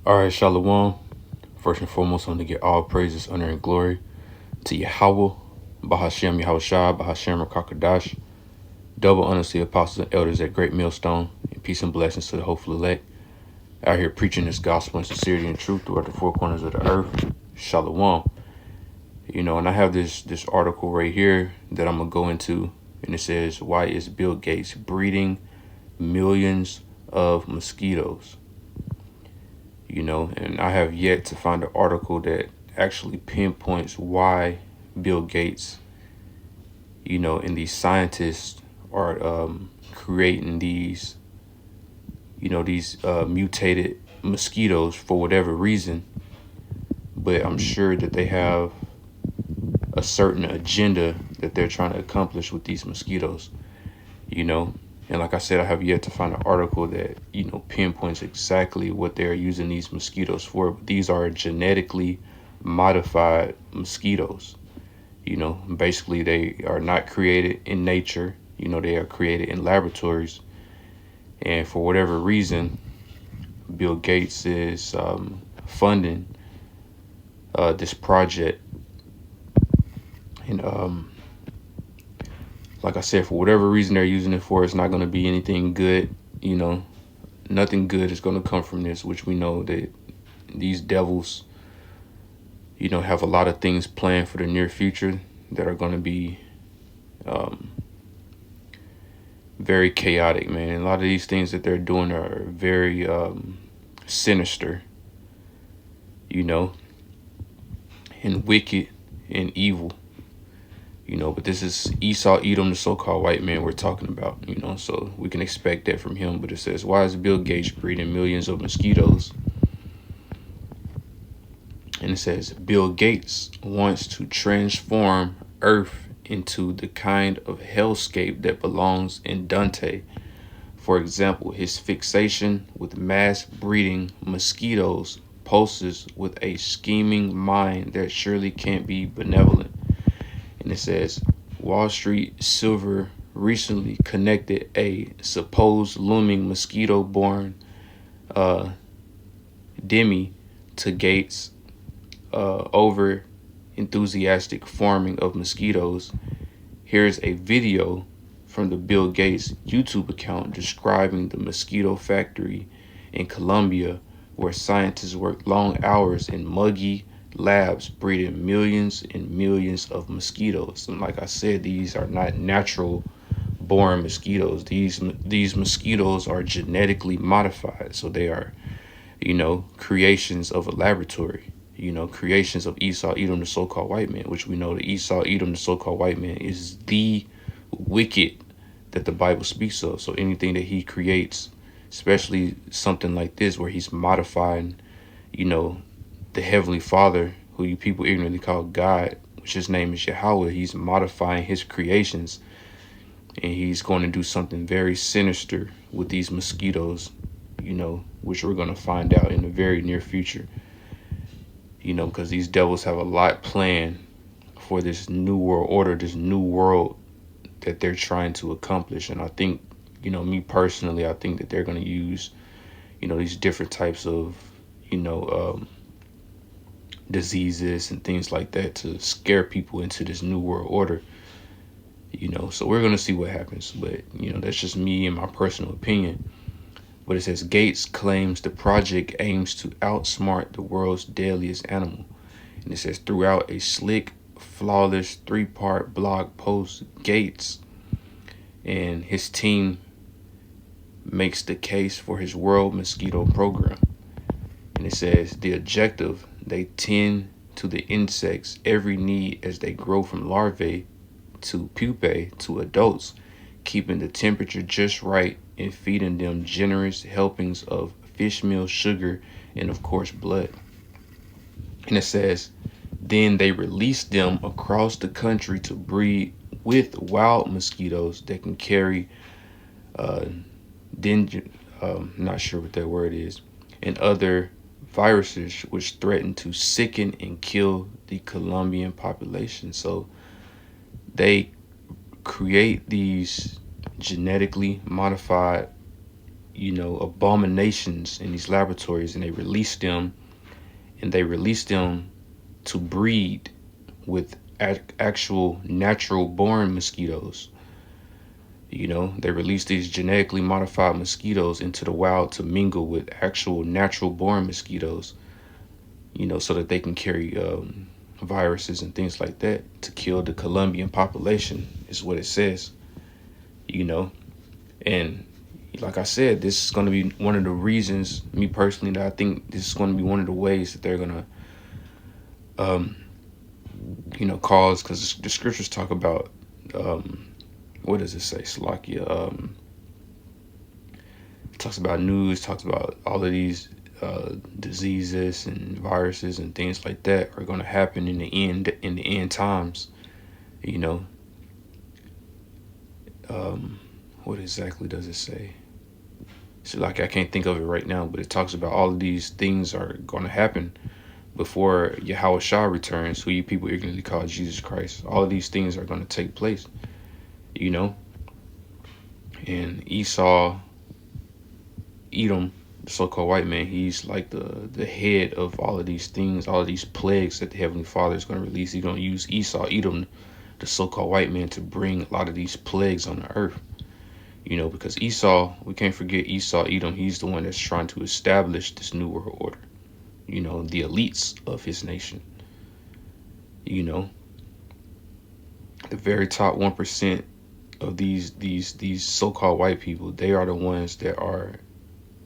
All right, Shalom. First and foremost, I want to give all praises, honor, and glory to Yahweh, Bahashem Yahushua, Bahashem Rakakadash. Double honors to the apostles and elders at Great Millstone, and peace and blessings to the hopeful elect. Out here preaching this gospel in sincerity and truth throughout the four corners of the earth. Shalom. And I have this article right here that I'm going to go into, and it says, why is Bill Gates breeding millions of mosquitoes? And I have yet to find an article that actually pinpoints why Bill Gates, and these scientists are creating these mutated mosquitoes for whatever reason. But I'm sure that they have a certain agenda that they're trying to accomplish with these mosquitoes, And like I said, I have yet to find an article that, pinpoints exactly what they're using these mosquitoes for. But these are genetically modified mosquitoes. Basically they are not created in nature. They are created in laboratories. And for whatever reason, Bill Gates is funding this project. And like I said, for whatever reason they're using it for, it's not going to be anything good. Nothing good is going to come from this, which we know that these devils, have a lot of things planned for the near future that are going to be very chaotic, man. And a lot of these things that they're doing are very sinister, and wicked and evil. But this is Esau, Edom, the so-called white man we're talking about, so we can expect that from him. But it says, why is Bill Gates breeding millions of mosquitoes? And it says, Bill Gates wants to transform Earth into the kind of hellscape that belongs in Dante. For example, his fixation with mass breeding mosquitoes poses with a scheming mind that surely can't be benevolent. And it says, Wall Street Silver recently connected a supposed looming mosquito-borne demi to Gates' over enthusiastic farming of mosquitoes. Here's a video from the Bill Gates YouTube account describing the mosquito factory in Colombia, where scientists work long hours in muggy labs breeding millions and millions of mosquitoes. And like I said, these are not natural born mosquitoes. These mosquitoes are genetically modified, so they are creations of a laboratory, creations of Esau, Edom, the so-called white man, which we know that Esau, Edom, the so-called white man is the wicked that the Bible speaks of. So anything that he creates, especially something like this where he's modifying, the Heavenly Father, who you people ignorantly call God, which his name is Yahweh, he's modifying his creations, and he's going to do something very sinister with these mosquitoes, which we're going to find out in the very near future, because these devils have a lot planned for this new world order, this new world that they're trying to accomplish. And I think, me personally, I think that they're going to use, these different types of, diseases and things like that to scare people into this new world order, so we're going to see what happens. But that's just me and my personal opinion. But it says, Gates claims the project aims to outsmart the world's deadliest animal. And it says, throughout a slick, flawless 3-part blog post, Gates and his team makes the case for his world mosquito program. And it says, the objective, they tend to the insects' every need as they grow from larvae to pupae to adults, keeping the temperature just right and feeding them generous helpings of fish meal, sugar, and of course blood. And it says, then they release them across the country to breed with wild mosquitoes that can carry not sure what that word is, and other viruses which threaten to sicken and kill the Colombian population. So they create these genetically modified, abominations in these laboratories, and they release them, to breed with actual natural born mosquitoes. They release these genetically modified mosquitoes into the wild to mingle with actual natural born mosquitoes, so that they can carry viruses and things like that to kill the Colombian population, is what it says. And like I said, this is going to be one of the reasons, me personally, that I think this is going to be one of the ways that they're going to, cause, because the scriptures talk about, what does it say, Salakia? It talks about news, talks about all of these diseases and viruses and things like that are going to happen in the end times. What exactly does it say? So like, I can't think of it right now, but it talks about all of these things are going to happen before Yahweh Shah returns, who you people ignorantly call Jesus Christ. All of these things are going to take place, and Esau, Edom, the so-called white man, he's like the head of all of these things, all of these plagues that the Heavenly Father is going to release. He's going to use Esau, Edom, the so-called white man, to bring a lot of these plagues on the earth. Because Esau, we can't forget Esau, Edom, he's the one that's trying to establish this new world order. The elites of his nation. The very top 1% of these so-called white people, they are the ones that are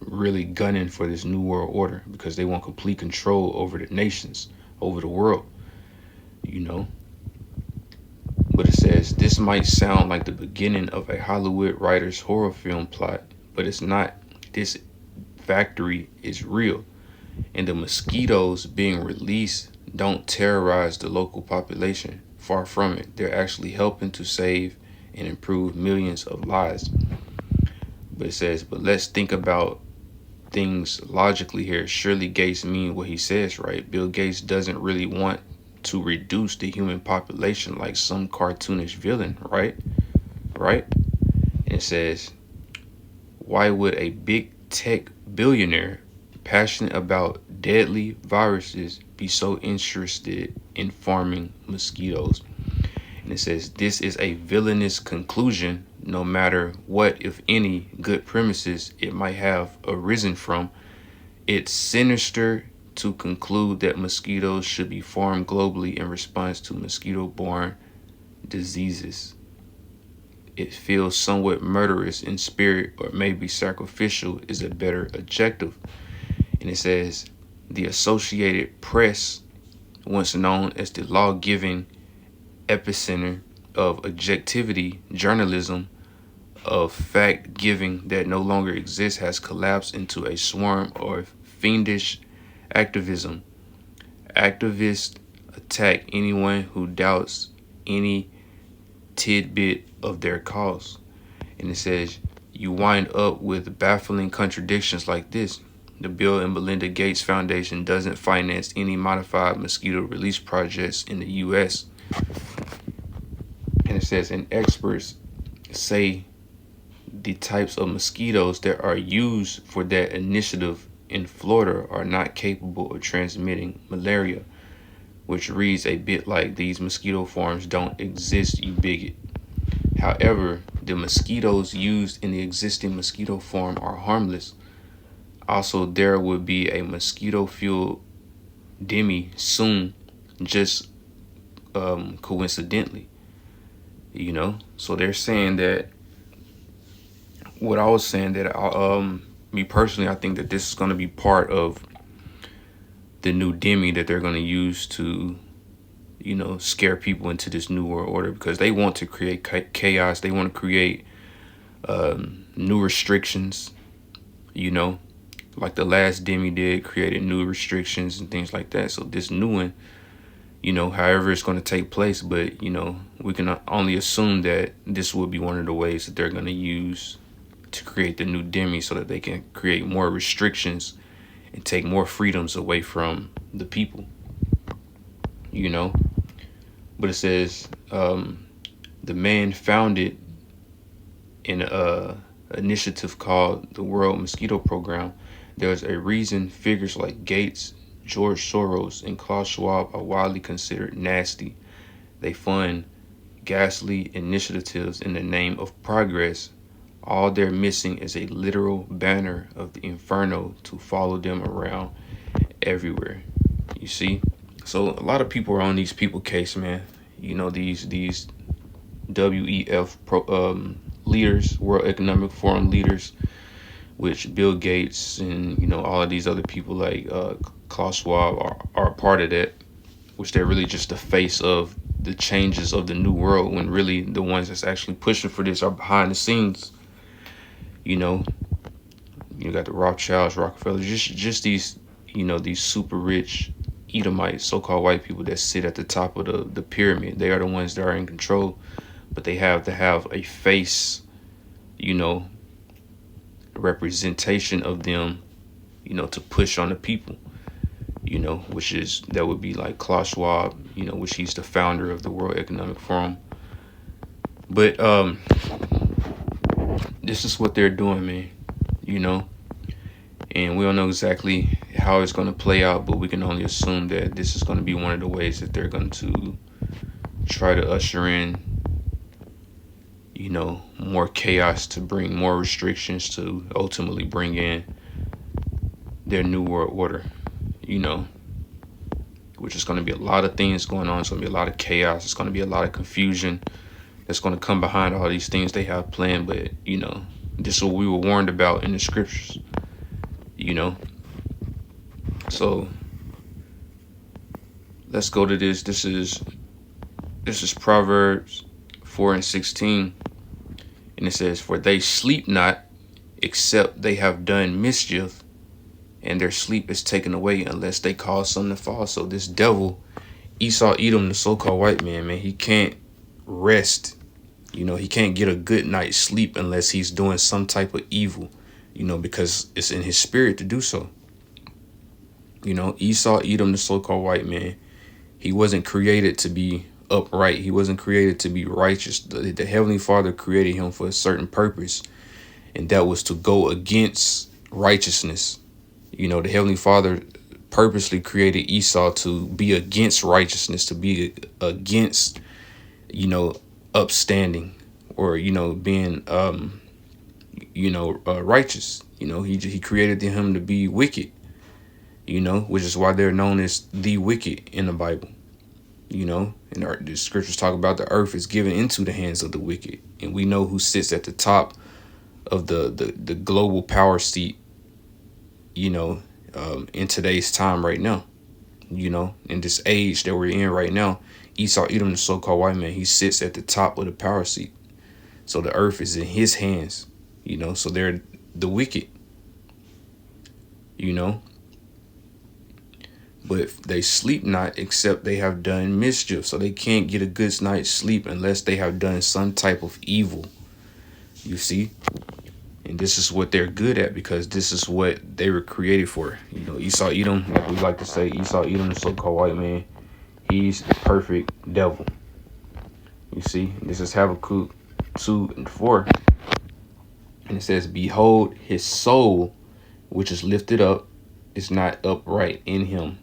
really gunning for this new world order, because they want complete control over the nations, over the world. But it says, this might sound like the beginning of a Hollywood writer's horror film plot, but it's not. This factory is real, and the mosquitoes being released don't terrorize the local population. Far from it. They're actually helping to save and improve millions of lives. But it says, but let's think about things logically here. Surely Gates mean what he says, right? Bill Gates doesn't really want to reduce the human population like some cartoonish villain, right? And it says, why would a big tech billionaire passionate about deadly viruses be so interested in farming mosquitoes? And it says, this is a villainous conclusion, no matter what, if any, good premises it might have arisen from. It's sinister to conclude that mosquitoes should be farmed globally in response to mosquito-borne diseases. It feels somewhat murderous in spirit, or maybe sacrificial is a better adjective. And it says, the Associated Press, once known as the law-giving epicenter of objectivity journalism, of fact-giving that no longer exists, has collapsed into a swarm of fiendish activism. Activists attack anyone who doubts any tidbit of their cause. And it says, you wind up with baffling contradictions like this. The Bill and Melinda Gates Foundation doesn't finance any modified mosquito release projects in the U.S. And it says, and experts say the types of mosquitoes that are used for that initiative in Florida are not capable of transmitting malaria, which reads a bit like, these mosquito farms don't exist, you bigot. However, the mosquitoes used in the existing mosquito farm are harmless. Also, there would be a mosquito-fueled demi soon, just coincidentally. So they're saying that, what I was saying, that me personally, I think that this is going to be part of the new demi that they're going to use to, scare people into this new world order, because they want to create chaos. They want to create new restrictions, like the last demi did, created new restrictions and things like that. So this new one, however it's going to take place, but, we can only assume that this will be one of the ways that they're going to use to create the new demi, so that they can create more restrictions and take more freedoms away from the people, But it says, the man founded in initiative called the World Mosquito Program, there's a reason figures like Gates, George Soros, and Klaus Schwab are widely considered nasty. They fund ghastly initiatives in the name of progress. All they're missing is a literal banner of the inferno to follow them around everywhere. You see? So a lot of people are on these people case, man. You know, these WEF leaders, World Economic Forum leaders, which Bill Gates and, you know, all of these other people like Klaus Schwab are a part of that, which they're really just the face of the changes of the new world, when really the ones that's actually pushing for this are behind the scenes. You know, you got the Rothschilds, Rockefellers, just these, you know, these super rich Edomites, so-called white people that sit at the top of the pyramid. They are the ones that are in control, but they have to have a face, you know, representation of them, you know, to push on the people, you know, which is, that would be like Klaus Schwab, you know, which he's the founder of the World Economic Forum. But this is what they're doing, man, you know, and we don't know exactly how it's going to play out, but we can only assume that this is going to be one of the ways that they're going to try to usher in, you know, more chaos, to bring more restrictions, to ultimately bring in their new world order, you know, which is going to be a lot of things going on. It's going to be a lot of chaos. It's going to be a lot of confusion that's going to come behind all these things they have planned. But, you know, this is what we were warned about in the scriptures, you know. So let's go to this. This is Proverbs 4:16. And it says, "For they sleep not, except they have done mischief, and their sleep is taken away unless they cause something to fall." So this devil, Esau Edom, the so-called white man, he can't rest. You know, he can't get a good night's sleep unless he's doing some type of evil, you know, because it's in his spirit to do so. You know, Esau Edom, the so-called white man, he wasn't created to be upright. He wasn't created to be righteous. The Heavenly Father created him for a certain purpose, and that was to go against righteousness. You know, the Heavenly Father purposely created Esau to be against righteousness, to be against, you know, upstanding, or, you know, being, righteous. You know, he created him to be wicked, you know, which is why they're known as the wicked in the Bible. You know, and the scriptures talk about the earth is given into the hands of the wicked. And we know who sits at the top of the global power seat, you know, in today's time right now, you know, in this age that we're in right now. Esau Edom, the so-called white man, he sits at the top of the power seat. So the earth is in his hands, you know, so they're the wicked, you know. But they sleep not, except they have done mischief. So they can't get a good night's sleep unless they have done some type of evil. You see? And this is what they're good at, because this is what they were created for. You know, Esau Edom, like we like to say, Esau Edom, the so-called white man, he's the perfect devil. You see? This is Habakkuk 2:4. And it says, "Behold, his soul, which is lifted up, is not upright in him."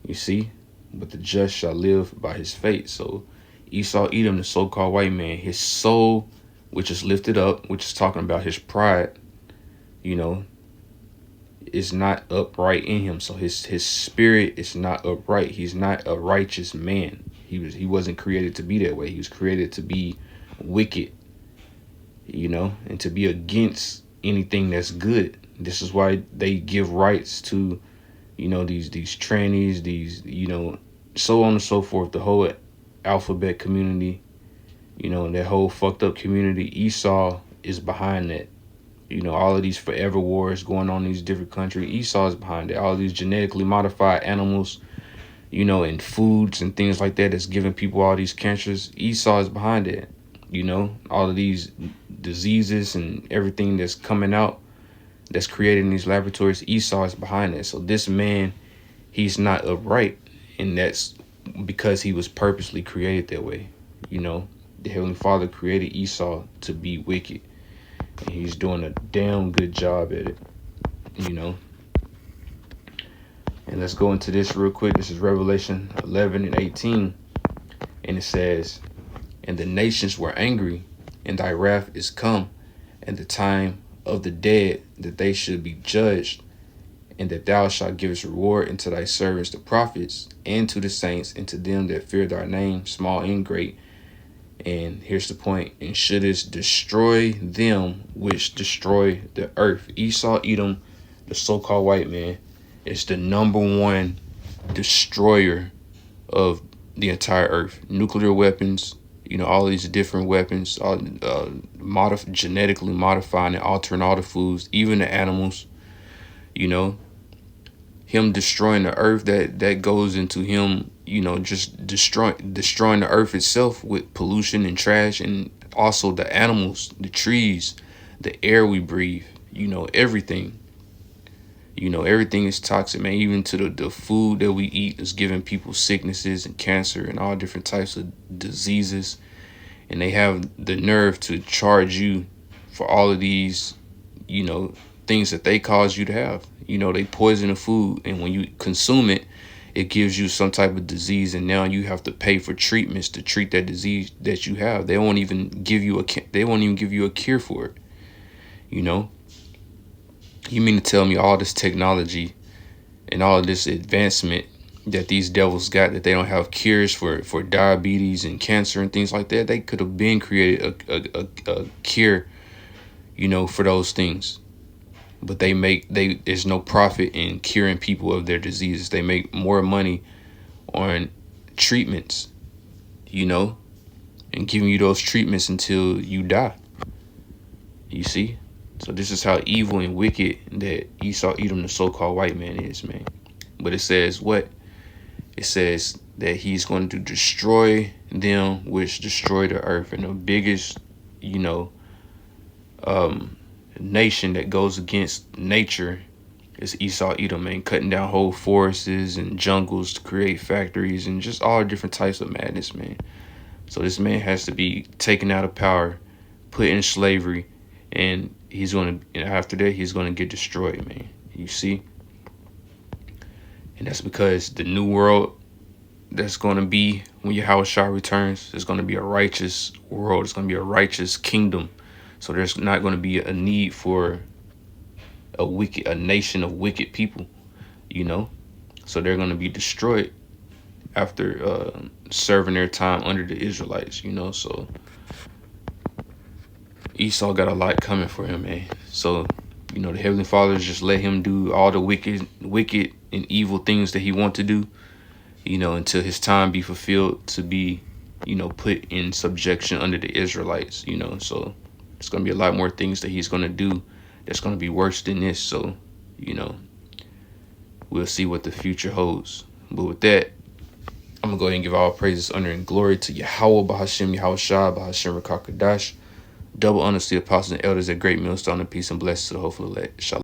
You see, but the just shall live by his faith. So Esau Edom, the so-called white man, his soul, which is lifted up, which is talking about his pride, you know, is not upright in him. So his spirit is not upright. He's not a righteous man. He wasn't created to be that way. He was created to be wicked, you know, and to be against anything that's good. This is why they give rights to, you know, these trannies, these, you know, so on and so forth, the whole alphabet community, you know, and that whole fucked up community. Esau is behind that. You know, all of these forever wars going on in these different countries, Esau is behind it. All of these genetically modified animals, you know, and foods and things like that that's giving people all these cancers, Esau is behind it. You know, all of these diseases and everything that's coming out, that's created in these laboratories, Esau is behind it. So this man, he's not upright, and that's because he was purposely created that way. You know, the Heavenly Father created Esau to be wicked. And he's doing a damn good job at it, you know. And let's go into this real quick. This is Revelation 11 and 18. And it says, "And the nations were angry, and thy wrath is come, and the time of the dead, that they should be judged, and that thou shalt give us reward unto thy servants the prophets, and to the saints, and to them that fear thy name, small and great." And here's the point: "And shouldest destroy them which destroy the earth." Esau, Edom, the so-called white man, is the number one destroyer of the entire earth. Nuclear weapons, all these different weapons, all genetically modifying and altering all the foods, even the animals. Him destroying the earth, that goes into him, just destroying the earth itself with pollution and trash, and also the animals, the trees, the air we breathe, everything. Everything is toxic, man. Even to the food that we eat is giving people sicknesses and cancer and all different types of diseases. And they have the nerve to charge you for all of these, things that they cause you to have. They poison the food, and when you consume it, it gives you some type of disease, and now you have to pay for treatments to treat that disease that you have. They won't even give you a cure for it. You mean to tell me all this technology and all of this advancement that these devils got, that they don't have cures for diabetes and cancer and things like that? They could have been created a cure, for those things. But there's no profit in curing people of their diseases. They make more money on treatments, and giving you those treatments until you die. You see? So this is how evil and wicked that Esau, Edom, the so-called white man, is, man. But it says what? It says that he's going to destroy them which destroy the earth. And the biggest, nation that goes against nature is Esau, Edom, man. Cutting down whole forests and jungles to create factories and just all different types of madness, man. So this man has to be taken out of power, put in slavery, and after that, he's going to get destroyed, man. You see? And that's because the new world that's going to be when Yahushua returns is going to be a righteous world. It's going to be a righteous kingdom. So there's not going to be a need for a nation of wicked people, So they're going to be destroyed after serving their time under the Israelites, So Esau got a lot coming for him, man. So, the Heavenly Father just let him do all the wicked and evil things that he wants to do, until his time be fulfilled to be, put in subjection under the Israelites, So it's going to be a lot more things that he's going to do that's going to be worse than this. So, we'll see what the future holds. But with that, I'm going to go ahead and give all praises, honor, and glory to Yahweh, Bahashem, Yahushua, Bahashem, Rakakadash. Double honors to the apostles and elders at Great Millstone, and peace and blessings to the hopeful elect. Shalom.